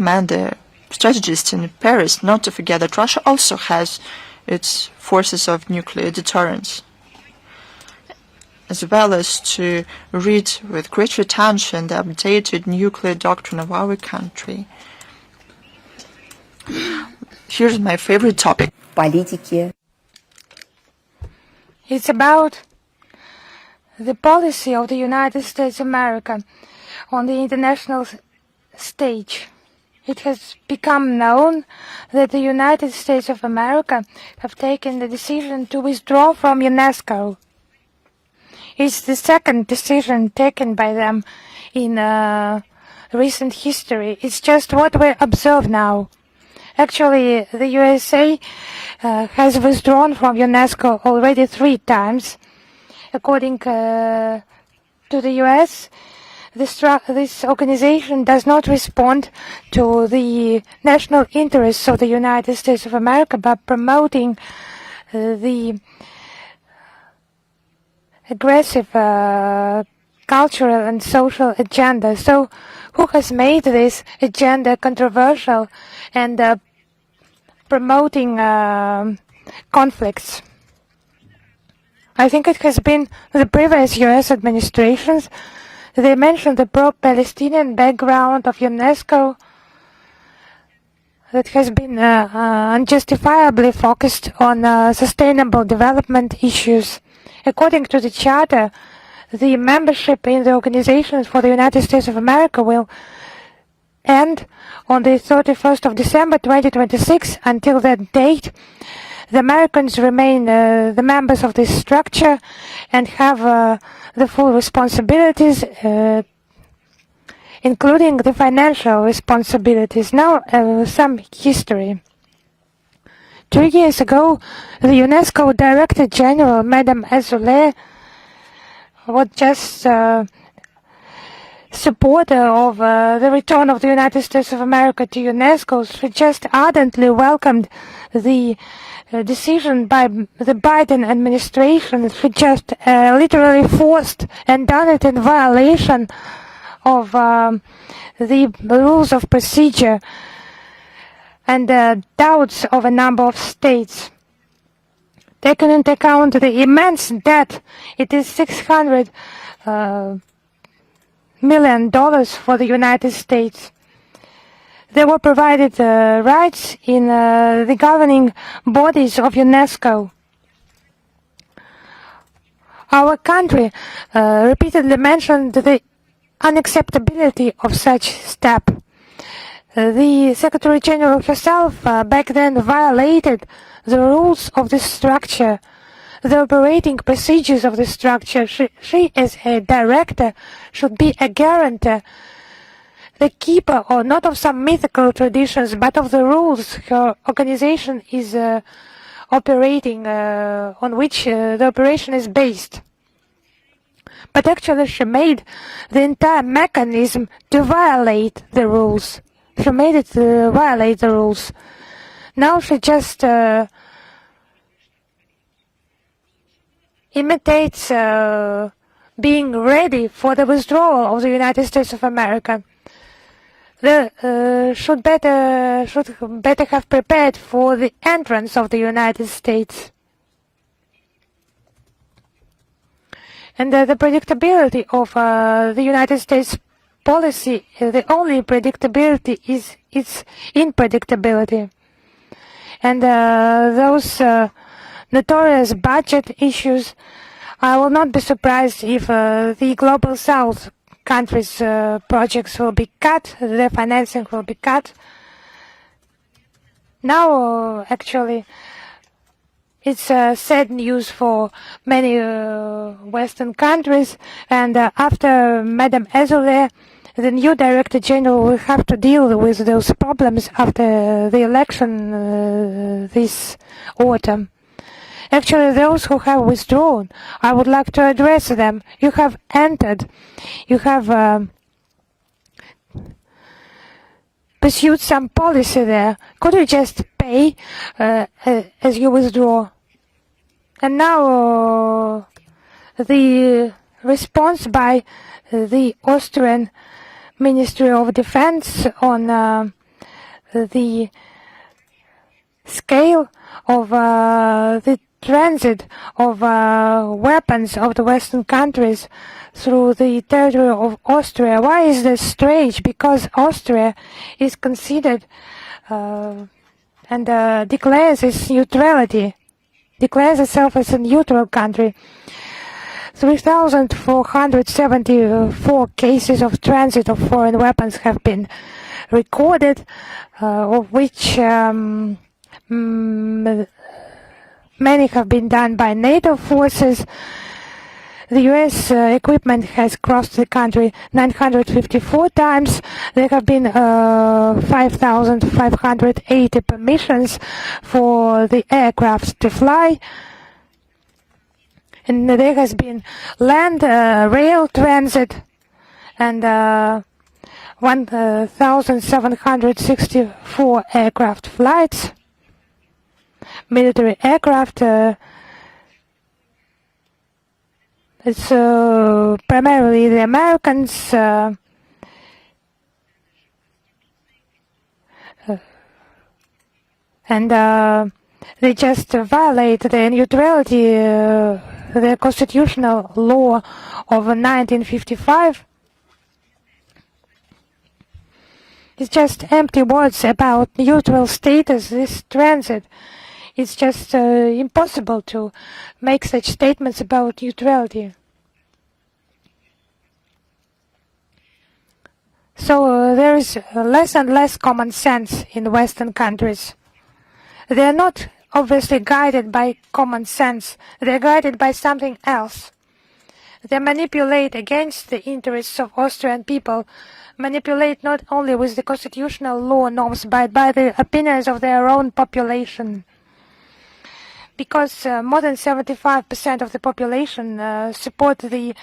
the strategists in Paris not to forget that Russia also has its forces of nuclear deterrence, as well as to read with great attention the updated nuclear doctrine of our country. Here's my favorite topic. Политики. It's about the policy of the United States of America on the international stage. It has become known that the United States of America have taken the decision to withdraw from UNESCO. It's the second decision taken by them in recent history. It's just what we observe now. Actually, the USA has withdrawn from UNESCO already 3 times. According to the US, this organization does not respond to the national interests of the United States of America by promoting the aggressive cultural and social agenda. So who has made this agenda controversial and promoting conflicts? I think it has been the previous US administrations. They mentioned the pro-Palestinian background of UNESCO that has been unjustifiably focused on sustainable development issues. According to the Charter, the membership in the Organization for the United States of America will end on the 31st of December 2026. Until that date, the Americans remain the members of this structure and have the full responsibilities, including the financial responsibilities. Now, some history. 2 years ago, the UNESCO Director General, Madame Azoulay, was just supporter of the return of the United States of America to UNESCO. She just ardently welcomed the decision by the Biden administration. She just literally forced and done it in violation of the rules of procedure and doubts of a number of states. Taking into account the immense debt, it is $600 million for the United States. They were provided rights in the governing bodies of UNESCO. Our country repeatedly mentioned the unacceptability of such step. The Secretary General herself back then violated the rules of the structure, the operating procedures of the structure. She as a director should be a guarantor, the keeper, or not of some mythical traditions, but of the rules her organization is operating, on which the operation is based. But actually she made the entire mechanism to violate the rules. She made it violate the rules. Now she just imitates being ready for the withdrawal of the United States of America. They should better have prepared for the entrance of the United States. And the predictability of the United States policy, the only predictability is its unpredictability. And those notorious budget issues, I will not be surprised if the Global South countries' projects will be cut, their financing will be cut. Now, actually, it's sad news for many Western countries, and after Madame Azoulay, the new Director General will have to deal with those problems after the election this autumn. Actually, those who have withdrawn, I would like to address them. You have entered, you have pursued some policy there. Could you just pay as you withdraw? And now the response by the Austrian Ministry of Defense on the scale of the transit of weapons of the Western countries through the territory of Austria. Why is this strange? Because Austria is considered and declares its neutrality, declares itself as a neutral country. 3,474 cases of transit of foreign weapons have been recorded, of which many have been done by NATO forces. The US equipment has crossed the country 954 times. There have been 5,580 permissions for the aircraft to fly. And there has been land, rail transit, and 1,764 aircraft flights. Military aircraft, it's primarily the Americans, and they just violate the neutrality, the constitutional law of 1955. It's just empty words about neutral status, this transit. It's just impossible to make such statements about neutrality. So there is less and less common sense in Western countries. They are not obviously guided by common sense. They are guided by something else. They manipulate against the interests of Austrian people, manipulate not only with the constitutional law norms, but by the opinions of their own population. Because more than 75% of the population support the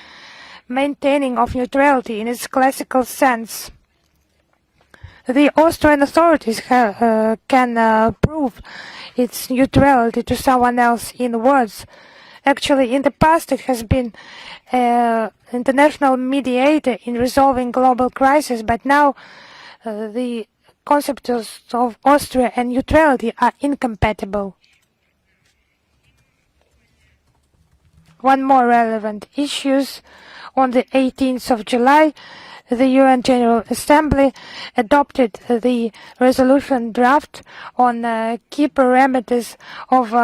maintaining of neutrality in its classical sense. The Austrian authorities can prove its neutrality to someone else in words. Actually, in the past, it has been an international mediator in resolving global crises, but now the concepts of Austria and neutrality are incompatible. One more relevant issue. On the 18th of July, the UN General Assembly adopted the resolution draft on key parameters of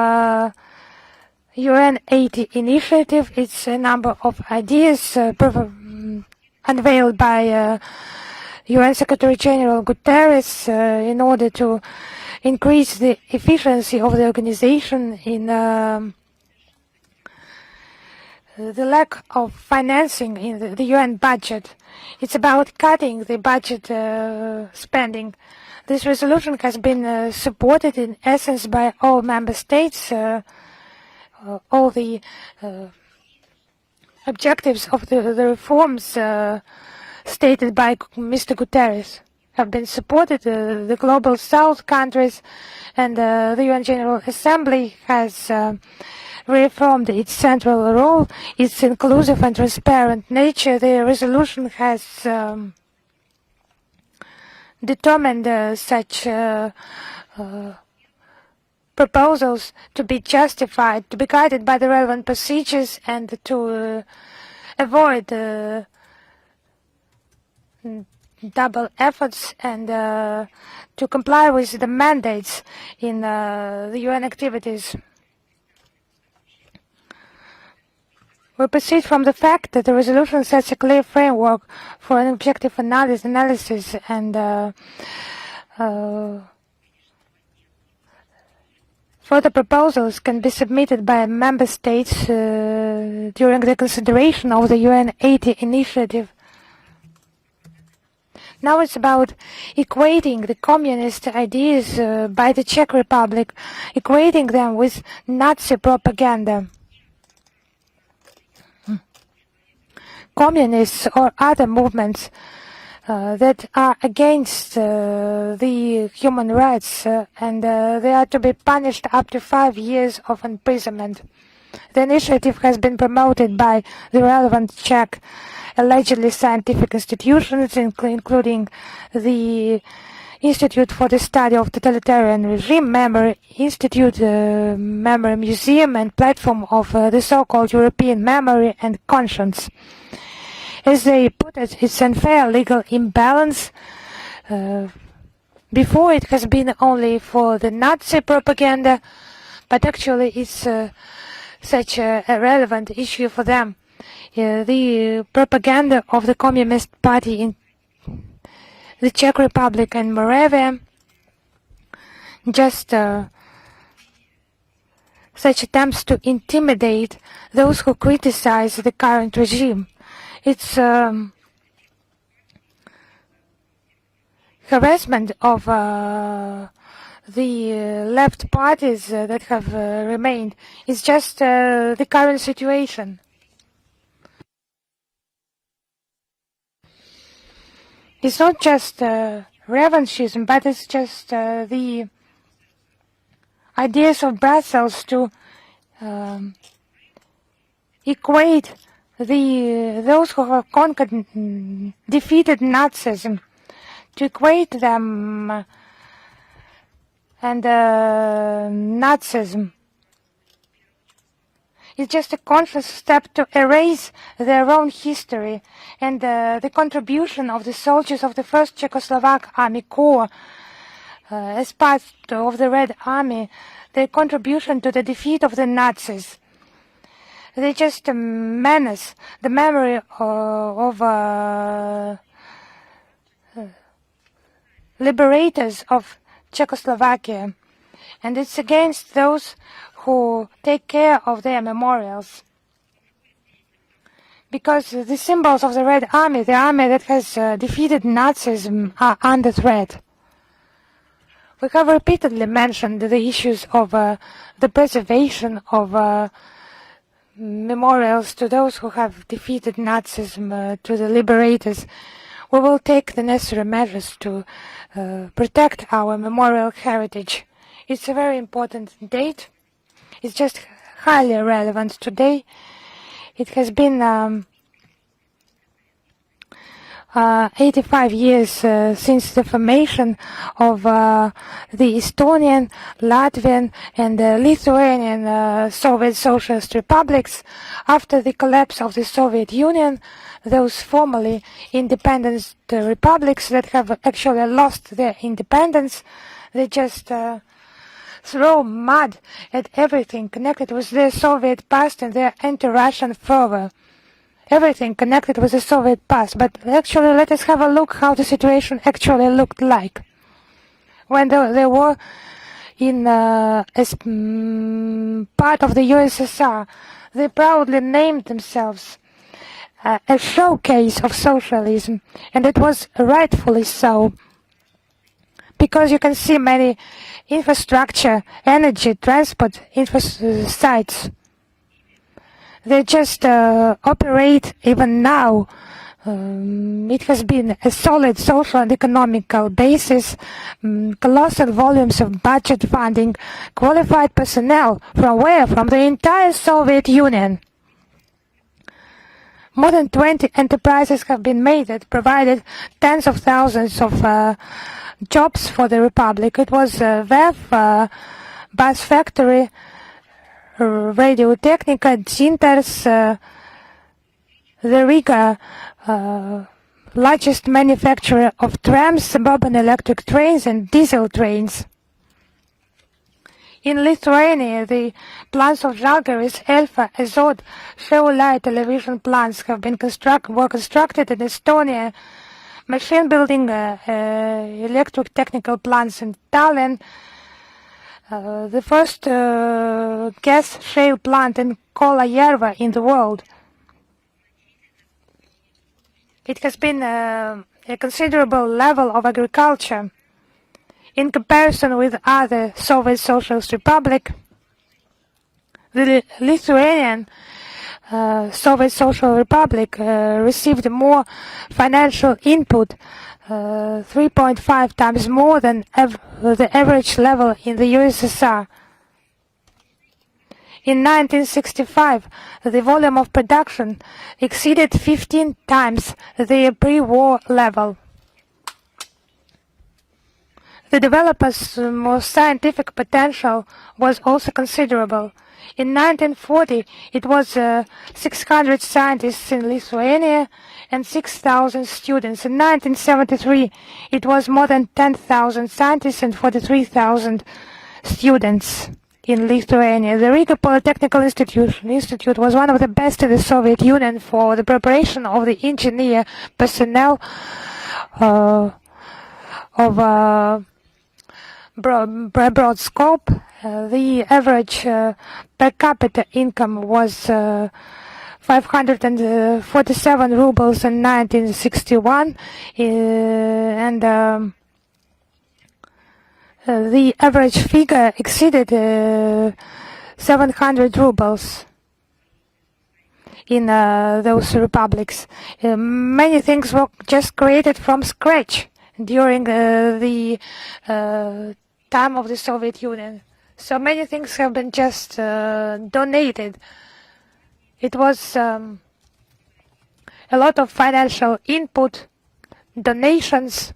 UN 80 initiative. It's a number of ideas unveiled by UN Secretary General Guterres in order to increase the efficiency of the organization in the lack of financing in the UN budget. It's about cutting the budget spending. This resolution has been supported in essence by all member states. All the objectives of the reforms stated by Mr. Guterres have been supported. The Global South countries and the UN General Assembly has reaffirmed its central role, its inclusive and transparent nature. The resolution has determined such proposals to be justified, to be guided by the relevant procedures, and to avoid double efforts, and to comply with the mandates in the UN activities. We proceed from the fact that the resolution sets a clear framework for an objective analysis and further proposals can be submitted by member states during the consideration of the UN 80 initiative. Now it's about equating the communist ideas by the Czech Republic, equating them with Nazi propaganda. Communists or other movements that are against the human rights and they are to be punished up to 5 years of imprisonment. The initiative has been promoted by the relevant Czech allegedly scientific institutions, including the Institute for the Study of Totalitarian Regime Memory Institute, Memory Museum and platform of the so-called European Memory and Conscience. As they put it, it's unfair legal imbalance. Before it has been only for the Nazi propaganda, but actually it's such a relevant issue for them. The propaganda of the Communist Party in the Czech Republic and Moravia, just such attempts to intimidate those who criticize the current regime. It's harassment of the left parties that have remained. It's just the current situation. It's not just revanchism, but it's just the ideas of Brussels to equate those who have conquered, defeated Nazism, to equate them and Nazism. It's just a conscious step to erase their own history and the contribution of the soldiers of the first Czechoslovak Army Corps as part of the Red Army, their contribution to the defeat of the Nazis. They just menace the memory of liberators of Czechoslovakia, and it's against those who take care of their memorials. Because the symbols of the Red Army, the army that has defeated Nazism, are under threat. We have repeatedly mentioned the issues of the preservation of memorials to those who have defeated Nazism, to the liberators. We will take the necessary measures to protect our memorial heritage. It's a very important date. It's just highly relevant today. It has been 85 years since the formation of the Estonian, Latvian and Lithuanian Soviet Socialist republics. After the collapse of the Soviet Union, those formerly independent republics that have actually lost their independence, they just throw mud at everything connected with the Soviet past and their anti-Russian fervor. Everything connected with the Soviet past. But actually, let us have a look how the situation actually looked like. When they were in as part of the USSR, they proudly named themselves a showcase of socialism, and it was rightfully so. Because you can see many infrastructure, energy, transport sites. They just operate even now. It has been a solid social and economical basis, colossal volumes of budget funding, qualified personnel. From where? From the entire Soviet Union. More than 20 enterprises have been made that provided tens of thousands of jobs for the Republic. It was VEF, bus factory, Radio Technica, Zinters, the Riga, largest manufacturer of trams, suburban electric trains and diesel trains. In Lithuania, the plants of Žalgiris, Elfa, Azot, Šiauliai television plants have been were constructed in Estonia. Machine building, electric technical plants in Tallinn. The first gas shale plant in Kolayarva in the world. It has been a considerable level of agriculture. In comparison with other Soviet Socialist Republic, the Lithuanian Soviet Social Republic received more financial input, 3.5 times more than the average level in the USSR. In 1965, the volume of production exceeded 15 times the pre-war level. The developers' most scientific potential was also considerable. In 1940, it was 600 scientists in Lithuania and 6,000 students. In 1973, it was more than 10,000 scientists and 43,000 students in Lithuania. The Riga Polytechnical Institute was one of the best in the Soviet Union for the preparation of the engineer personnel of broad scope. The average per capita income was 547 rubles in 1961, and the average figure exceeded 700 rubles in those republics. Many things were just created from scratch during the time of the Soviet Union. So many things have been just donated. It was a lot of financial input, donations,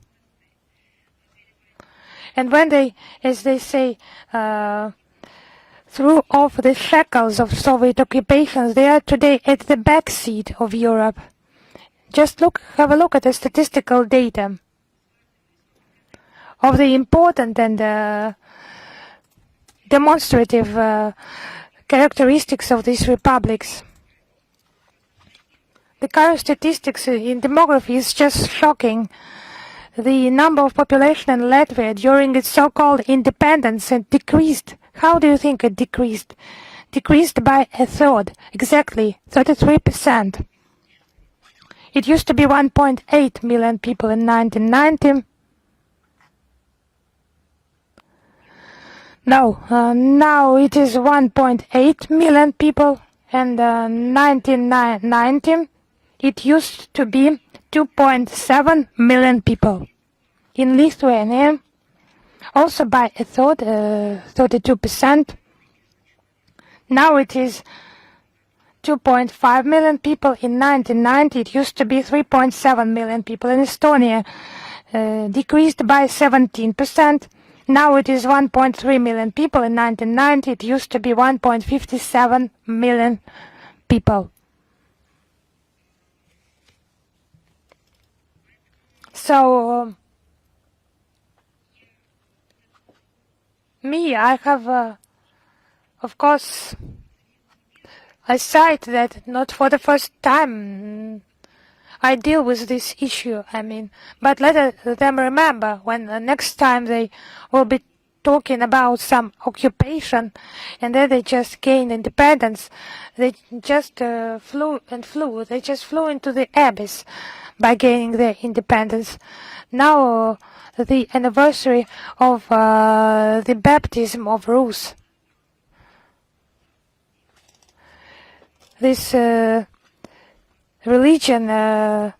and when they, as they say, threw off the shackles of Soviet occupations, they are today at the back seat of Europe. Just have a look at the statistical data of the important and demonstrative characteristics of these republics. The current statistics in demography is just shocking. The number of population in Latvia during its so-called independence decreased. How do you think it decreased? Decreased by a third, exactly 33%. It used to be 1.8 million people in 1990. No, now it is 1.8 million people, and 1990 it used to be 2.7 million people. In Lithuania, also by a third, 32%. Now it is 2.5 million people. In 1990 it used to be 3.7 million people. In Estonia, decreased by 17%. Now it is 1.3 million people. In 1990 it used to be 1.57 million people. So, I have, of course, I cite that not for the first time I deal with this issue, but let them remember when the next time they will be talking about some occupation and then they just gained independence, they just flew into the abyss by gaining their independence. Now the anniversary of the baptism of Rus. This religion, the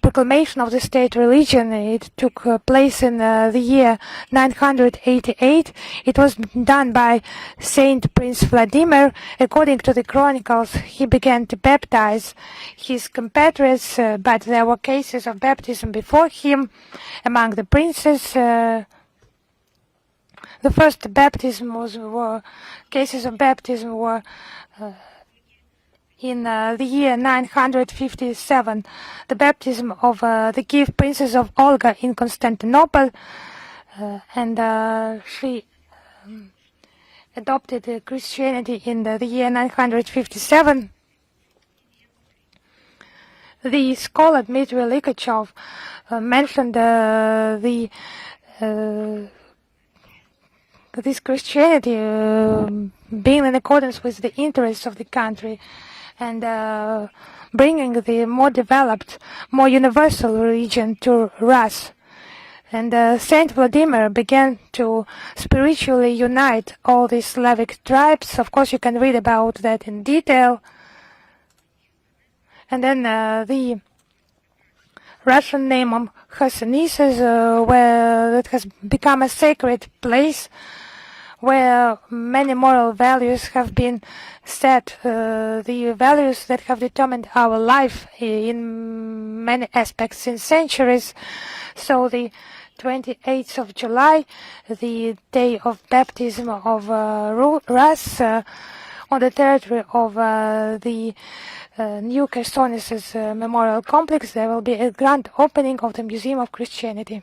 proclamation of the state religion, it took place in the year 988. It was done by Saint Prince Vladimir. According to the chronicles, he began to baptize his compatriots, but there were cases of baptism before him among the princes. The first cases of baptism were in the year 957, the baptism of the Kiev Princess of Olga in Constantinople, and she adopted Christianity in the year 957. The scholar Dmitry Likachov mentioned this Christianity being in accordance with the interests of the country, and bringing the more developed, more universal religion to Rus. And Saint Vladimir began to spiritually unite all these Slavic tribes. Of course, you can read about that in detail. And then the Russian name of Helsinki, that has become a sacred place where many moral values have been set, the values that have determined our life in many aspects in centuries. So the 28th of July, the day of baptism of Rus on the territory of the new Chersonesus Memorial Complex. There will be a grand opening of the Museum of Christianity.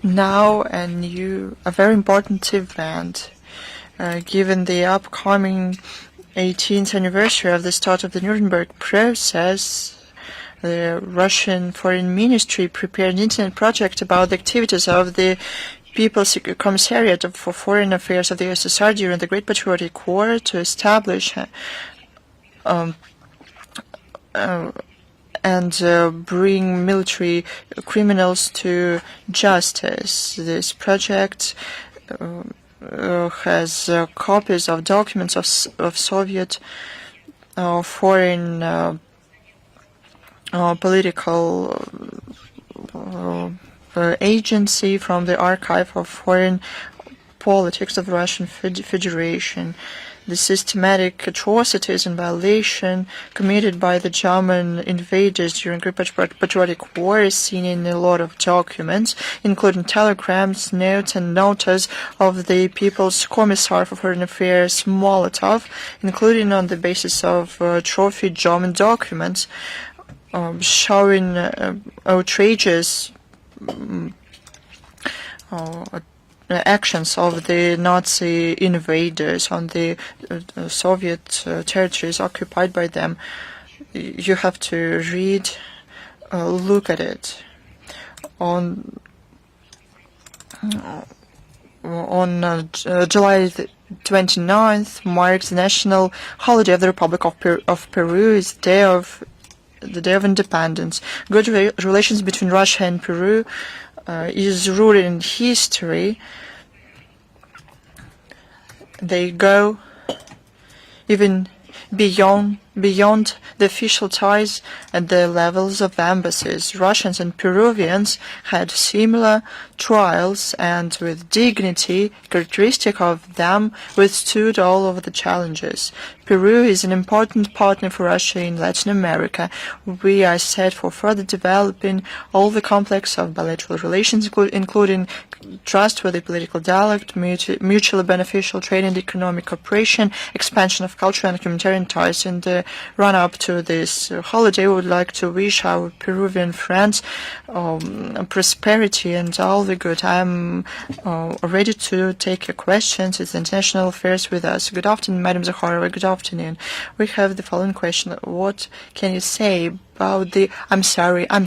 Now a very important event, given the upcoming 18th anniversary of the start of the Nuremberg process. The Russian Foreign Ministry prepared an internet project about the activities of the People's Commissariat for Foreign Affairs of the USSR during the Great Patriotic War to establish and bring military criminals to justice. This project has copies of documents of Soviet foreign political agency from the Archive of Foreign Politics of the Russian Federation. The systematic atrocities and violation committed by the German invaders during the Patriotic War is seen in a lot of documents, including telegrams, notes, and notas of the People's Commissar for Foreign Affairs, Molotov, including on the basis of trophy German documents showing outrageous actions of the Nazi invaders on the Soviet territories occupied by them. You have to read, look at it. On July 29th marks the national holiday of the Republic of Peru. Is the Day of Independence. Good relations between Russia and Peru is rooted in history. They go even beyond the official ties at the levels of embassies. Russians and Peruvians had similar trials and with dignity characteristic of them withstood all of the challenges. Peru is an important partner for Russia in Latin America. We are set for further developing all the complex of bilateral relations, including trustworthy political dialogue, mutually beneficial trade and economic cooperation, expansion of cultural and humanitarian ties. In the run-up to this holiday, we would like to wish our Peruvian friends prosperity and all the good. I'm ready to take your questions. It's International Affairs with us. Good afternoon, Madam Zakharova. Good afternoon. We have the following question. What can you say about the... I'm sorry. I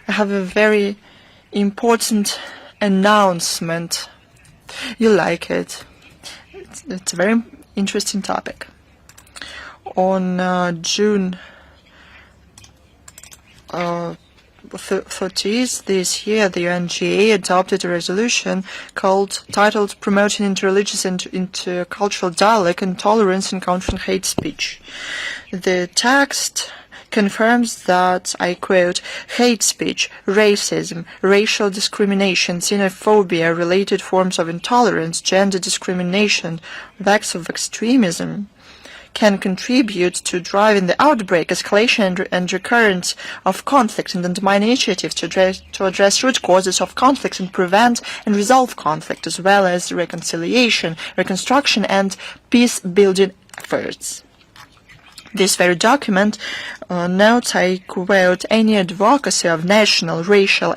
have a very important announcement. You like it. It's a very interesting topic. On June 30th this year, the UNGA adopted a resolution titled Promoting Interreligious and Intercultural Dialogue and Tolerance and Countering Hate Speech. The text confirms that, I quote, hate speech, racism, racial discrimination, xenophobia, related forms of intolerance, gender discrimination, acts of extremism can contribute to driving the outbreak, escalation, and recurrence of conflict and undermine initiatives to address root causes of conflicts and prevent and resolve conflict, as well as reconciliation, reconstruction, and peace-building efforts. This very document notes, I quote, any advocacy of national, racial,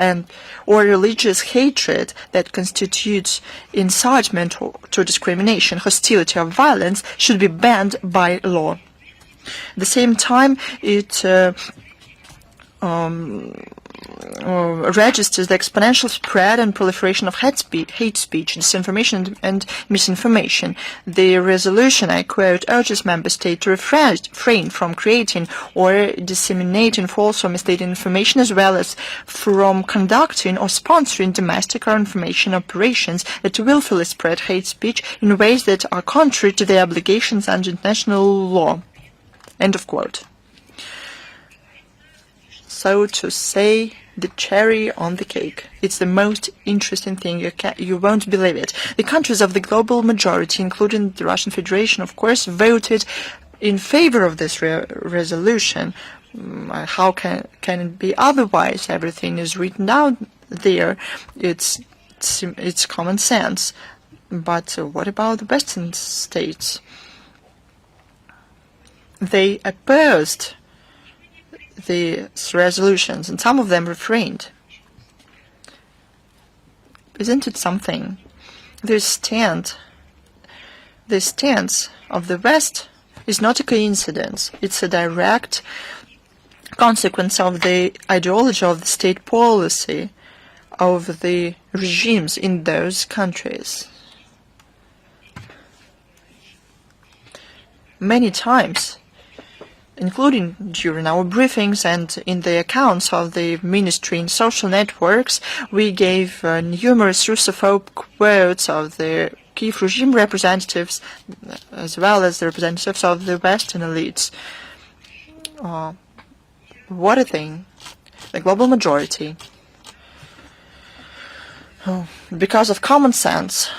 or religious hatred that constitutes incitement to discrimination, hostility, or violence should be banned by law. At the same time, it registers the exponential spread and proliferation of hate speech, disinformation, and misinformation. The resolution, I quote, urges member states to refrain from creating or disseminating false or misleading information, as well as from conducting or sponsoring domestic or information operations that willfully spread hate speech in ways that are contrary to their obligations under international law. End of quote. So to say, the cherry on the cake. It's the most interesting thing. You won't believe it. The countries of the global majority, including the Russian Federation, of course, voted in favor of this resolution. How can it be otherwise? Everything is written down there. It's common sense. But what about the Western states? They opposed these resolutions, and some of them refrained. Isn't it something? This stance of the West is not a coincidence. It's a direct consequence of the ideology of the state policy of the regimes in those countries. Many times, including during our briefings and in the accounts of the ministry in social networks, we gave numerous Russophobe quotes of the Kiev regime representatives as well as the representatives of the Western elites. What a thing. The global majority, because of common sense,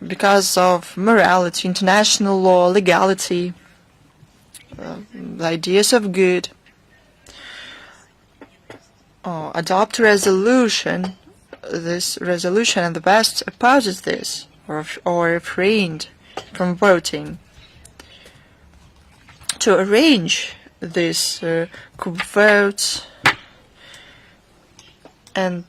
because of morality, international law, legality, the ideas of good, adopt a resolution. This resolution, and the West opposes this or refrained from voting. To arrange this vote and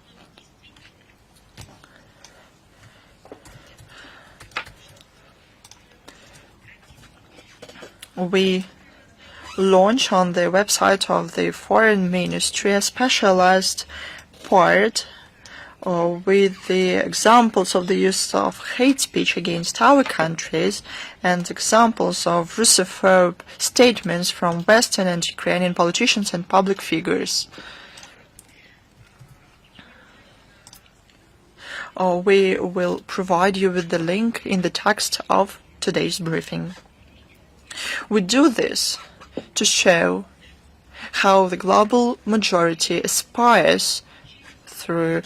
we launch on the website of the Foreign Ministry a specialized part with the examples of the use of hate speech against our countries and examples of Russophobe statements from Western and Ukrainian politicians and public figures. We will provide you with the link in the text of today's briefing. We do this to show how the global majority aspires through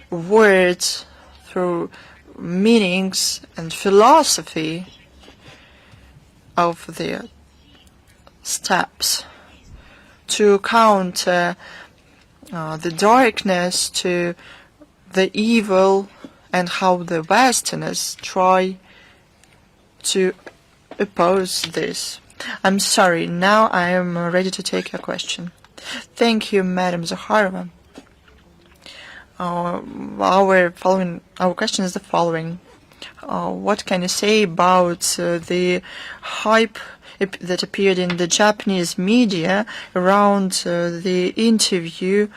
words, through meanings and philosophy of their steps to counter the darkness, to the evil, and how the Westerners try to oppose this. I'm sorry, now I am ready to take your question. Thank you, Madam Zakharova. Our question is the following. What can you say about the hype that appeared in the Japanese media around the interview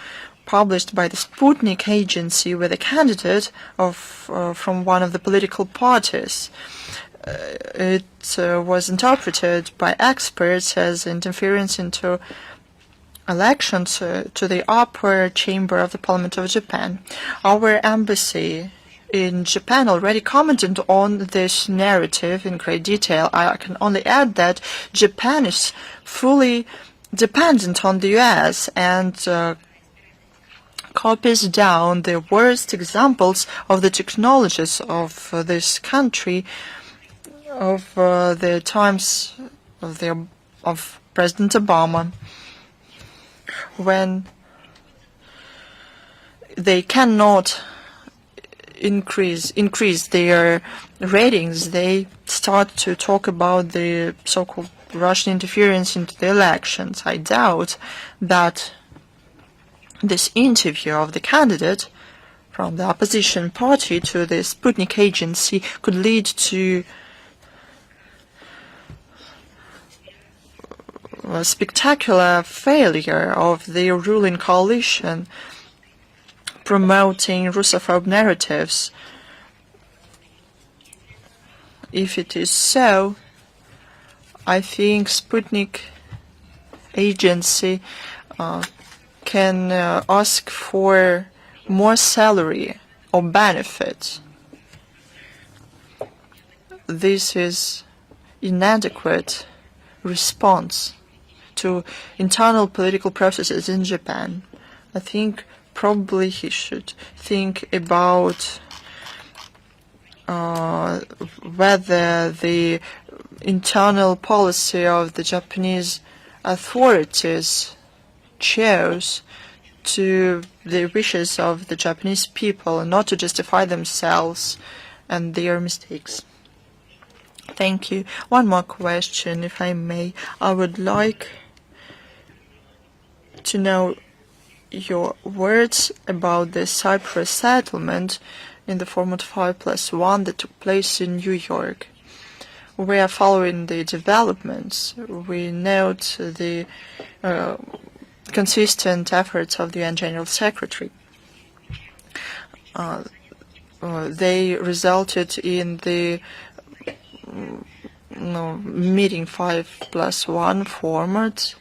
published by the Sputnik agency with a candidate from one of the political parties? It was interpreted by experts as interference into elections to the upper chamber of the Parliament of Japan. Our embassy in Japan already commented on this narrative in great detail. I can only add that Japan is fully dependent on the US and copies down the worst examples of the technologies of this country of the times of President Obama, when they cannot increase their ratings, they start to talk about the so-called Russian interference into the elections. I doubt that this interview of the candidate from the opposition party to the Sputnik agency could lead to a spectacular failure of the ruling coalition promoting Russophobe narratives. If it is so, I think Sputnik agency can ask for more salary or benefits. This is inadequate response to internal political processes in Japan. I think probably he should think about whether the internal policy of the Japanese authorities chose to the wishes of the Japanese people and not to justify themselves and their mistakes. Thank you. One more question, if I may. I would like to know your words about the Cyprus settlement in the format 5+1 that took place in New York. We are following the developments. We note the consistent efforts of the UN General Secretary. They resulted in the meeting 5+1 format.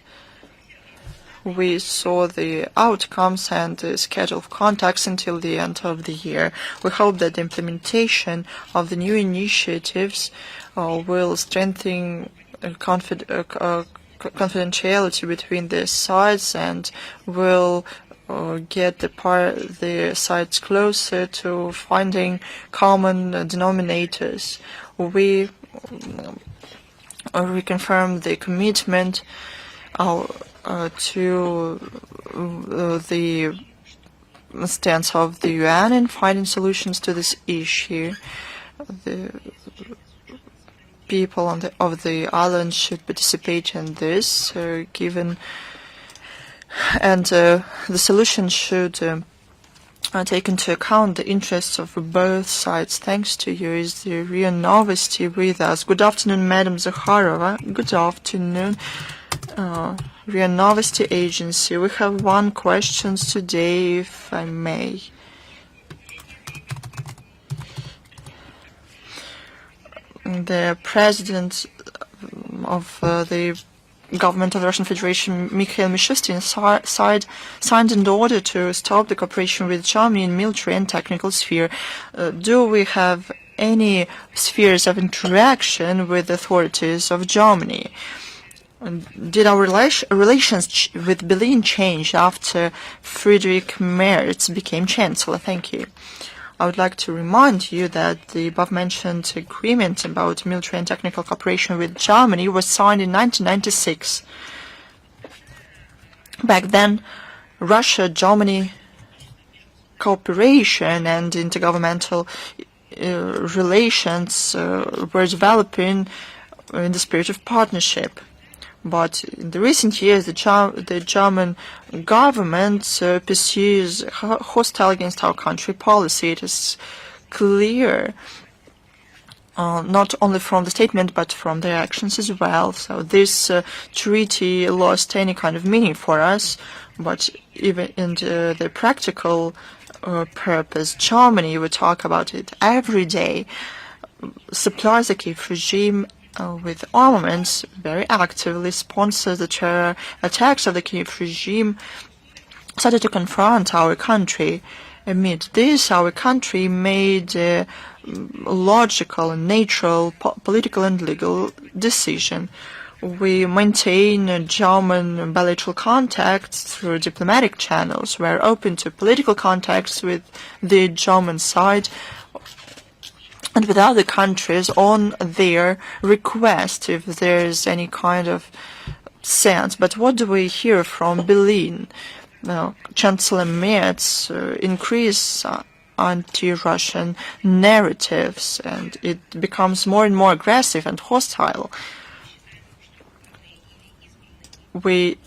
We saw the outcomes and the schedule of contacts until the end of the year. We hope that the implementation of the new initiatives will strengthen confidentiality between the sides and will get the sides closer to finding common denominators. We reconfirm the commitment to the stance of the UN in finding solutions to this issue. The people of the island should participate in this, and the solution should take into account the interests of both sides. Thanks to you. Is the RIA Novosti with us? Good afternoon, Madam Zakharova. Good afternoon, RIA Novosti Agency. We have one question today, if I may. The President of the Government of the Russian Federation, Mikhail Mishustin, signed an order to stop the cooperation with Germany in military and technical sphere. Do we have any spheres of interaction with the authorities of Germany? Did our relations with Berlin change after Friedrich Merz became Chancellor? Thank you. I would like to remind you that the above-mentioned agreement about military and technical cooperation with Germany was signed in 1996. Back then, Russia-Germany cooperation and intergovernmental relations were developing in the spirit of partnership. But in the recent years, the German government pursues hostile against our country policy. It is clear, not only from the statement, but from their actions as well. So this treaty lost any kind of meaning for us, but even in the practical purpose, Germany, we talk about it every day, supplies the Kiev regime with armaments, very actively sponsors the terror attacks of the Kiev regime, started to confront our country. Amid this, our country made a logical and natural political and legal decision. We maintain German bilateral contacts through diplomatic channels. We are open to political contacts with the German side and with other countries on their request if there is any kind of sense. But what do we hear from Berlin? Chancellor Merz increase anti-Russian narratives, and it becomes more and more aggressive and hostile. We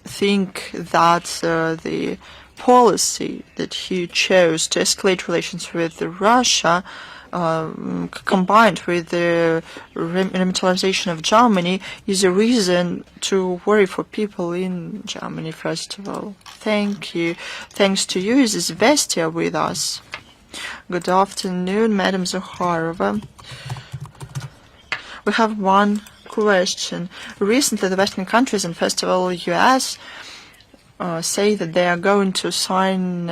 think that the policy that he chose to escalate relations with Russia combined with the remilitarization of Germany is a reason to worry for people in Germany, first of all. Thank you. Thanks to you, is Vestia with us. Good afternoon, Madam Zakharova. We have one question. Recently, the Western countries, and first of all, US, say that they are going to sign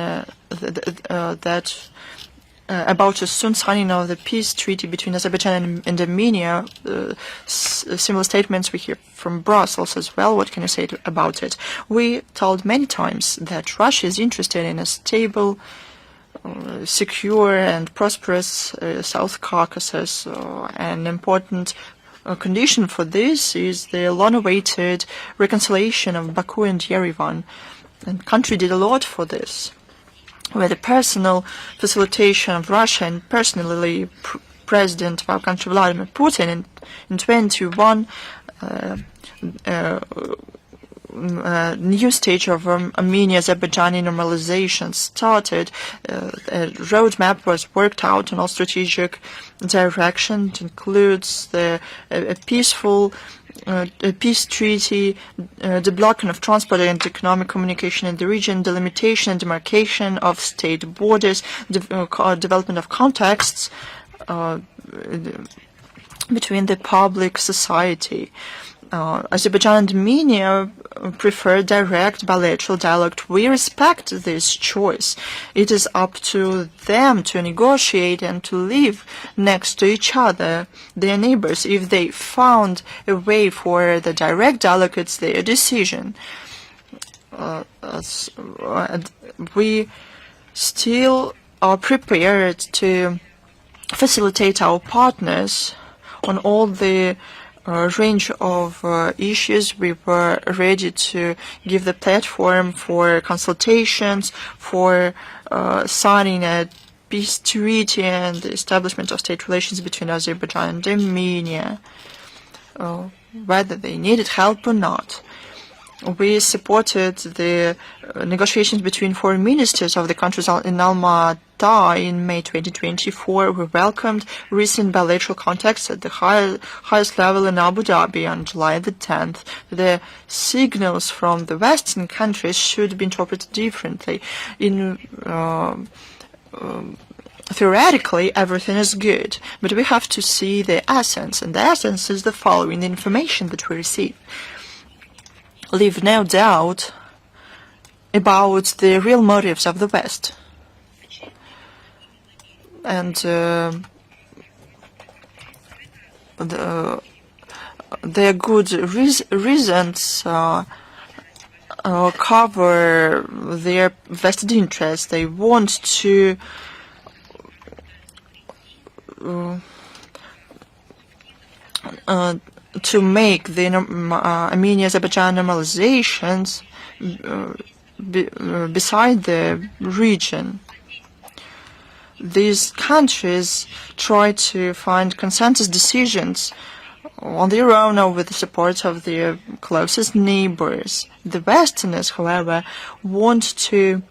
about a soon signing of the peace treaty between Azerbaijan and Armenia. Similar statements we hear from Brussels as well. What can you say about it? We told many times that Russia is interested in a stable, secure and prosperous South Caucasus, an important condition for this is the long-awaited reconciliation of Baku and Yerevan. And the country did a lot for this, with the personal facilitation of Russia and personally President of our country, Vladimir Putin, in 21 new stage of Armenia-Azerbaijan normalization started. A roadmap was worked out on all strategic direction. It includes a peaceful a peace treaty, the blocking of transport and economic communication in the region, delimitation and demarcation of state borders, development of contexts between the public society. Azerbaijan and Armenia prefer direct bilateral dialogue. We respect this choice. It is up to them to negotiate and to live next to each other, their neighbors. If they found a way for the direct dialogue, it's their decision. We still are prepared to facilitate our partners on all the range of issues. We were ready to give the platform for consultations, for signing a peace treaty and the establishment of state relations between Azerbaijan and Armenia, whether they needed help or not. We supported the negotiations between foreign ministers of the countries in Almaty in May 2024. We welcomed recent bilateral contacts at the highest level in Abu Dhabi on July the 10th. The signals from the Western countries should be interpreted differently. Theoretically, everything is good, but we have to see the essence, and the essence is the following: the information that we receive leave no doubt about the real motives of the West. And their good reasons cover their vested interests. They want to make the Armenia-Azerbaijan normalizations beside the region. These countries try to find consensus decisions on their own or with the support of their closest neighbors. The Westerners, however, want to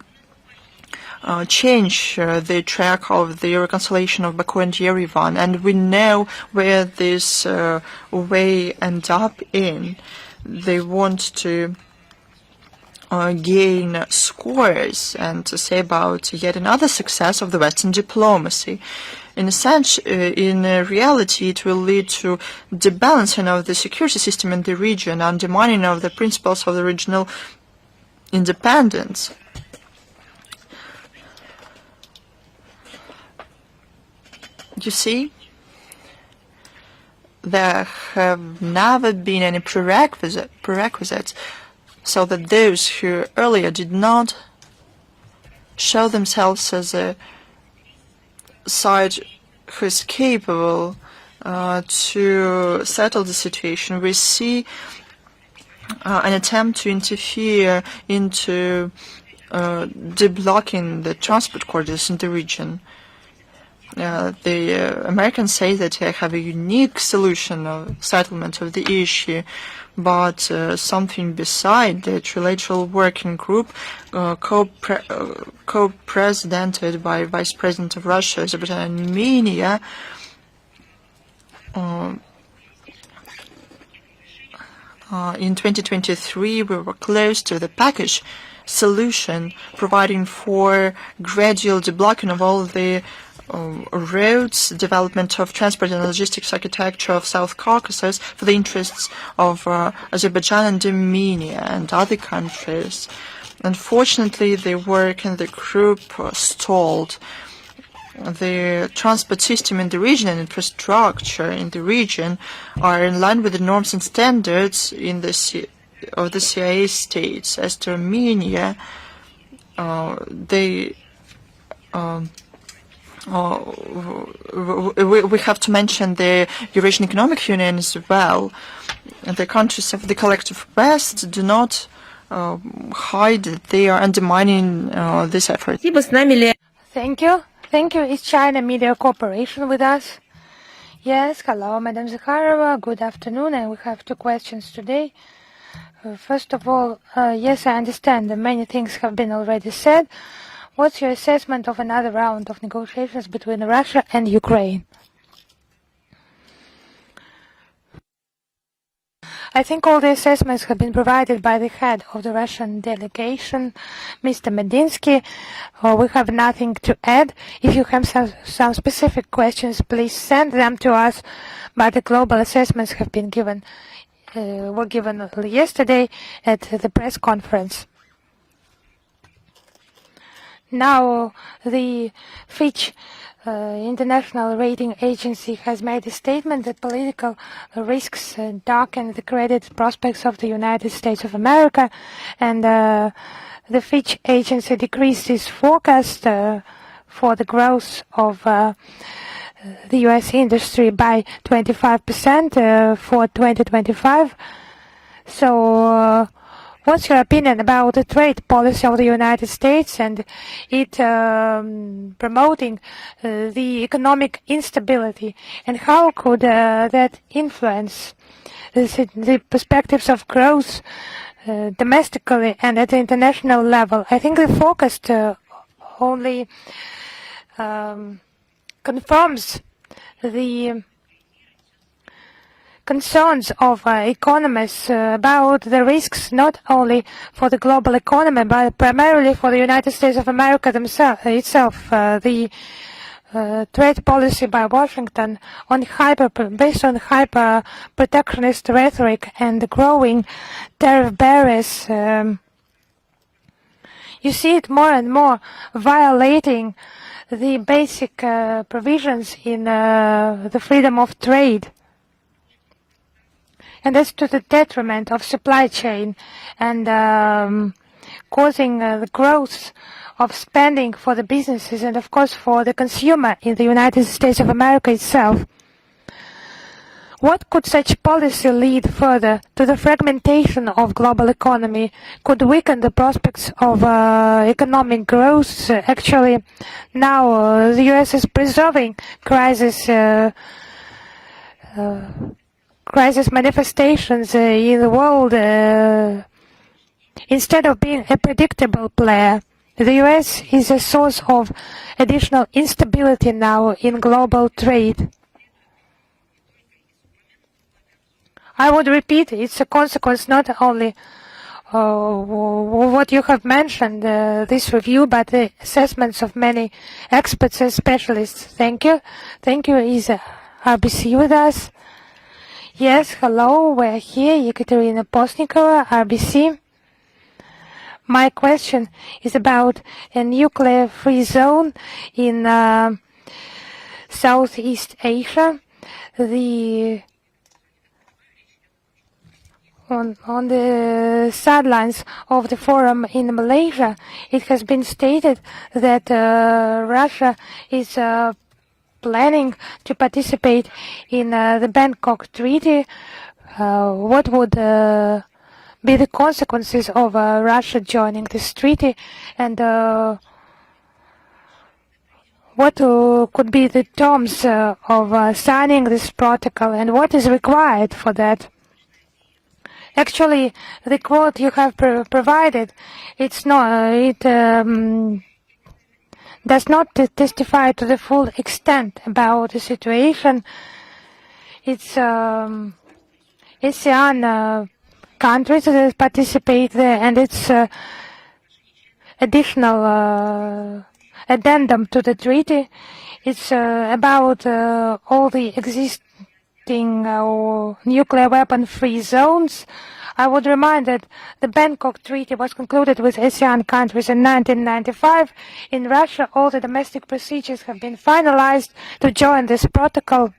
change the track of the reconciliation of Baku and Yerevan, and we know where this way end up in. They want to gain scores and to say about yet another success of the Western diplomacy. In reality, it will lead to the balancing of the security system in the region, undermining of the principles of the regional independence. You see, there have never been any prerequisites so that those who earlier did not show themselves as a side who is capable to settle the situation. We see an attempt to interfere into deblocking the transport corridors in the region. The Americans say that they have a unique solution of settlement of the issue, but something beside the trilateral working group, co-presidented by Vice President of Russia, Azerbaijan, and Armenia, in 2023 we were close to the package solution, providing for gradual deblocking of all the roads, development of transport and logistics architecture of South Caucasus for the interests of Azerbaijan and Armenia and other countries. Unfortunately, the work in the group stalled. The transport system in the region and infrastructure in the region are in line with the norms and standards in the of the CIA states. As to Armenia, we have to mention the Eurasian Economic Union as well. The countries of the collective West do not hide that they are undermining this effort. Thank you. Thank you. Is China Media Corporation with us? Yes. Hello, Madam Zakharova. Good afternoon. And we have two questions today. First of all, yes, I understand that many things have been already said. What's your assessment of another round of negotiations between Russia and Ukraine? I think all the assessments have been provided by the head of the Russian delegation, Mr. Medinsky. We have nothing to add. If you have some specific questions, please send them to us. But the global assessments have been given, were given yesterday at the press conference. Now, the Fitch International Rating Agency has made a statement that political risks darken the credit prospects of the United States of America, and the Fitch Agency decreased its forecast for the growth of the U.S. industry by 25% for 2025. So, what's your opinion about the trade policy of the United States and it promoting the economic instability? And how could that influence the perspectives of growth domestically and at the international level? I think the focus only confirms the concerns of economists about the risks not only for the global economy but primarily for the United States of America itself. The trade policy by Washington based on hyper-protectionist rhetoric and the growing tariff barriers. You see it more and more violating the basic provisions in the freedom of trade. And that's to the detriment of supply chain and causing the growth of spending for the businesses and, of course, for the consumer in the United States of America itself. What could such policy lead further to the fragmentation of global economy? Could weaken the prospects of economic growth? Actually, now the U.S. is preserving crisis manifestations in the world instead of being a predictable player. The U.S. is a source of additional instability now in global trade. I would repeat, it's a consequence not only what you have mentioned, this review, but the assessments of many experts and specialists. Thank you. Thank you. Is RBC with us? Yes, hello, we're here, Ekaterina Postnikova, RBC. My question is about a nuclear-free zone in Southeast Asia. On the sidelines of the forum in Malaysia, it has been stated that Russia is planning to participate in the Bangkok Treaty. What would be the consequences of Russia joining this treaty, and what could be the terms of signing this protocol, and what is required for that? Actually, the quote you have provided, it's not. It does not testify to the full extent about the situation. It's ASEAN countries that participate there, and it's additional addendum to the treaty. It's about all the existing nuclear weapon-free zones. I would remind that the Bangkok Treaty was concluded with ASEAN countries in 1995. In Russia, all the domestic procedures have been finalized to join this protocol.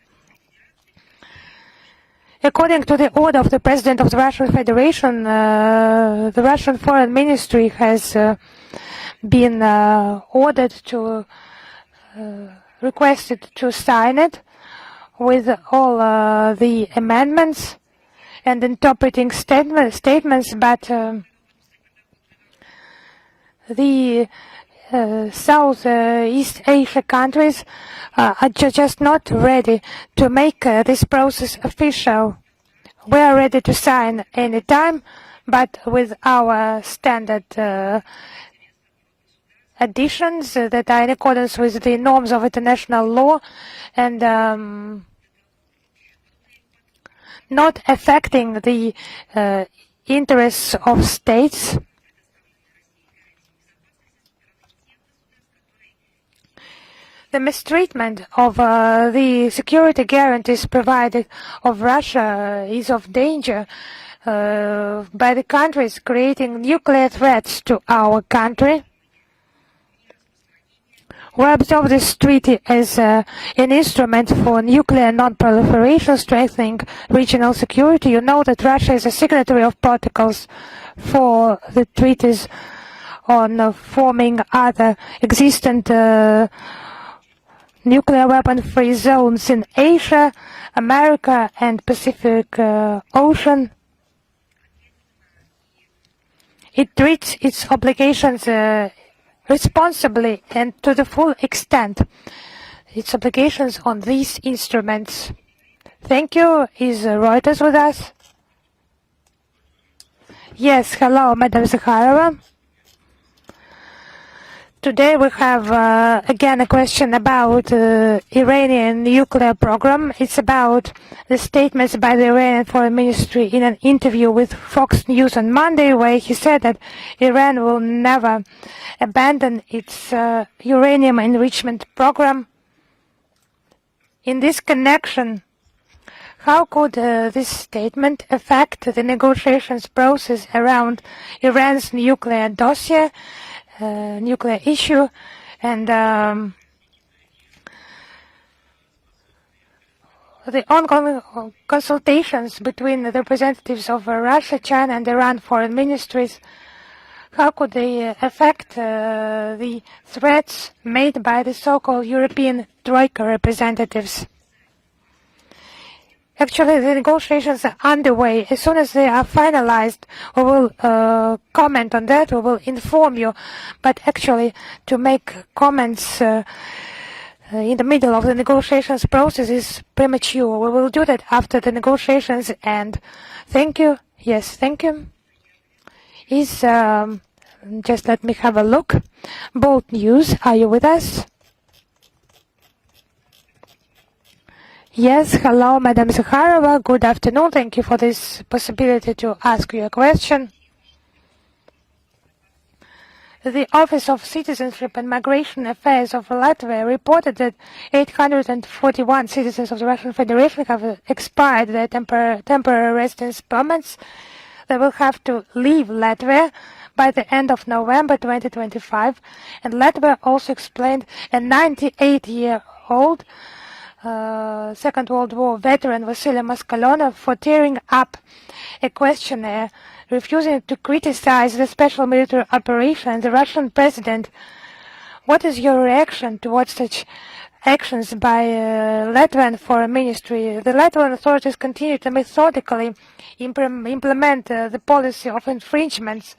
According to the order of the President of the Russian Federation, the Russian Foreign Ministry has been ordered to requested to sign it with all the amendments and interpreting statements, but the Southeast Asia countries are just not ready to make this process official. We are ready to sign any time, but with our standard additions that are in accordance with the norms of international law and not affecting the interests of states. The mistreatment of the security guarantees provided of Russia is of danger by the countries creating nuclear threats to our country. We observe this treaty as an instrument for nuclear non-proliferation, strengthening regional security. You know that Russia is a signatory of protocols for the treaties on forming other existent nuclear weapon-free zones in Asia, America, and Pacific Ocean. It treats its obligations responsibly and to the full extent. Its obligations on these instruments. Thank you. Is Reuters with us? Yes. Hello, Madam Zakharova. Today we have again a question about Iranian nuclear program. It's about the statements by the Iranian Foreign Ministry in an interview with Fox News on Monday, where he said that Iran will never abandon its uranium enrichment program. In this connection, how could this statement affect the negotiations process around Iran's nuclear dossier, nuclear issue, and the ongoing consultations between the representatives of Russia, China, and Iran foreign ministries? How could they affect the threats made by the so-called European Troika representatives? Actually, the negotiations are underway. As soon as they are finalized, we will comment on that. We will inform you. But actually, to make comments in the middle of the negotiations process is premature. We will do that after the negotiations end. Thank you. Yes, thank you. Is just let me have a look. Bold News, are you with us? Yes, hello, Madam Zakharova. Good afternoon. Thank you for this possibility to ask you a question. The Office of Citizenship and Migration Affairs of Latvia reported that 841 citizens of the Russian Federation have expired their temporary residence permits. They will have to leave Latvia by the end of November 2025. And Latvia also explained a 98-year-old Second World War veteran Vasily Maskalonov for tearing up a questionnaire refusing to criticize the special military operation and the Russian president. What is your reaction towards such actions by Latvian Foreign Ministry? The Latvian authorities continue to methodically implement the policy of infringements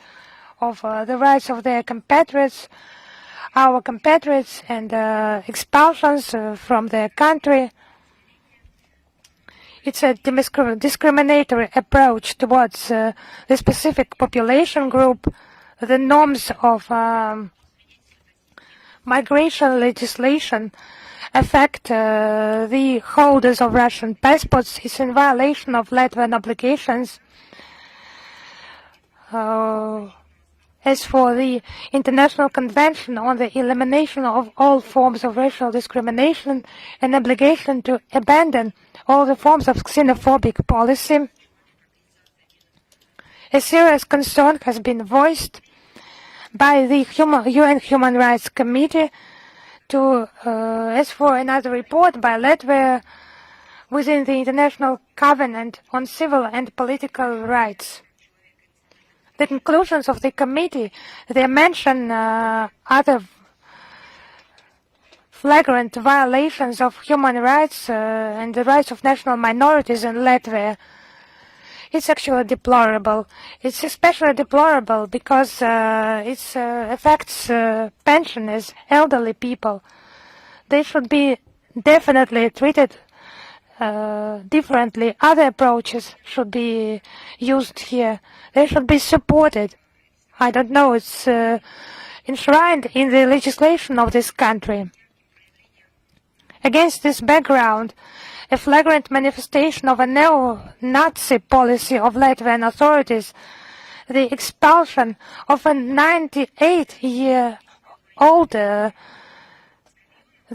of the rights of their compatriots, our compatriots, and expulsions from their country. It's a discriminatory approach towards the specific population group. The norms of migration legislation affect the holders of Russian passports. It's in violation of Latvian obligations. As for the International Convention on the Elimination of All Forms of Racial Discrimination, an obligation to abandon all the forms of xenophobic policy, a serious concern has been voiced by the UN Human Rights Committee to as for another report by Latvia within the International Covenant on Civil and Political Rights. The conclusions of the committee, they mention other flagrant violations of human rights and the rights of national minorities in Latvia. It's actually deplorable. It's especially deplorable because it affects pensioners, elderly people. They should be definitely treated differently. Other approaches should be used here. They should be supported. I don't know, it's enshrined in the legislation of this country. Against this background, a flagrant manifestation of a neo-Nazi policy of Latvian authorities, the expulsion of a 98-year-old the